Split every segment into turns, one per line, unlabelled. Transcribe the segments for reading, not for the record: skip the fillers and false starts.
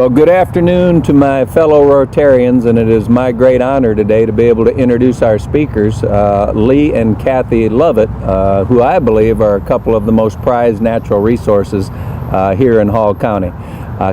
Well, good afternoon to my fellow Rotarians, and it is my great honor today to be able to introduce our speakers, Lee and Kathy Lovett, who I believe are a couple of the most prized natural resources here in Hall County.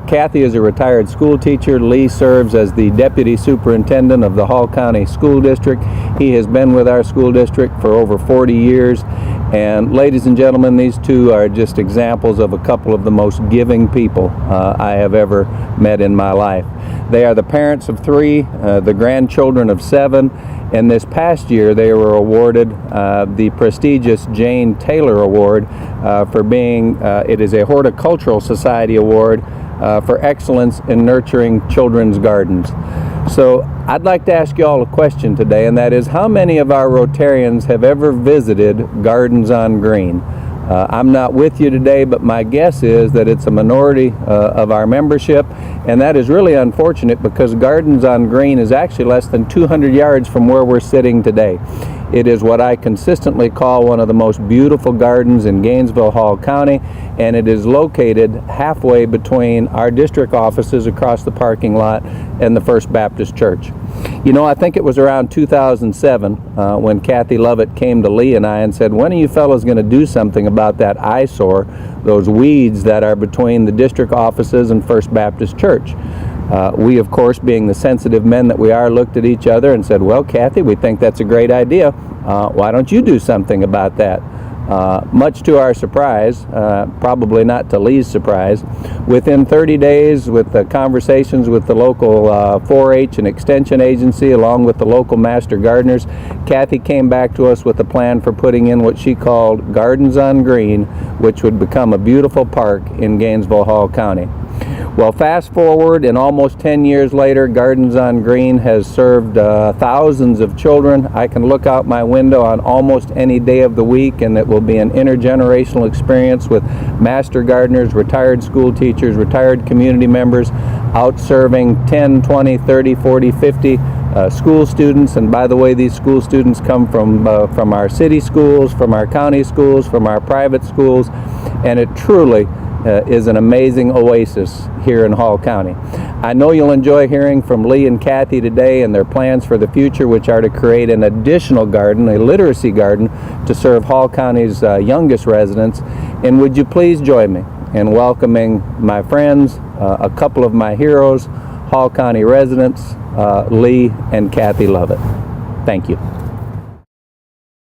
Kathy is a retired school teacher. Lee serves as the Deputy Superintendent of the Hall County School District. He has been with our school district for over 40 years. And ladies and gentlemen, these two are just examples of a couple of the most giving people I have ever met in my life. They are the parents of 3, the grandchildren of 7, and this past year they were awarded the prestigious Jane Taylor Award for being, it is a Horticultural Society Award for excellence in nurturing children's gardens. So I'd like to ask you all a question today, and that is, how many of our Rotarians have ever visited Gardens on Green? I'm not with you today, but my guess is that it's a minority of our membership, and that is really unfortunate because Gardens on Green is actually less than 200 yards from where we're sitting today. It is what I consistently call one of the most beautiful gardens in Gainesville, Hall County, and it is located halfway between our district offices across the parking lot and the First Baptist Church. You know, I think it was around 2007 when Kathy Lovett came to Lee and I and said, when are you fellows going to do something about that eyesore, those weeds that are between the district offices and First Baptist Church? We, of course, being the sensitive men that we are, looked at each other and said, well, Kathy, we think that's a great idea. Why don't you do something about that? Much to our surprise, probably not to Lee's surprise, within 30 days with the conversations with the local 4-H and extension agency along with the local master gardeners, Kathy came back to us with a plan for putting in what she called Gardens on Green, which would become a beautiful park in Gainesville, Hall County. Well, fast forward, and almost 10 years later, Gardens on Green has served thousands of children. I can look out my window on almost any day of the week, and it will be an intergenerational experience with master gardeners, retired school teachers, retired community members, out serving 10, 20, 30, 40, 50 school students. And by the way, these school students come from our city schools, from our county schools, from our private schools, and it truly is an amazing oasis here in Hall County. I know you'll enjoy hearing from Lee and Kathy today and their plans for the future, which are to create an additional garden, a literacy garden, to serve Hall County's youngest residents. And would you please join me in welcoming my friends, a couple of my heroes, Hall County residents, Lee and Kathy Lovett. Thank you.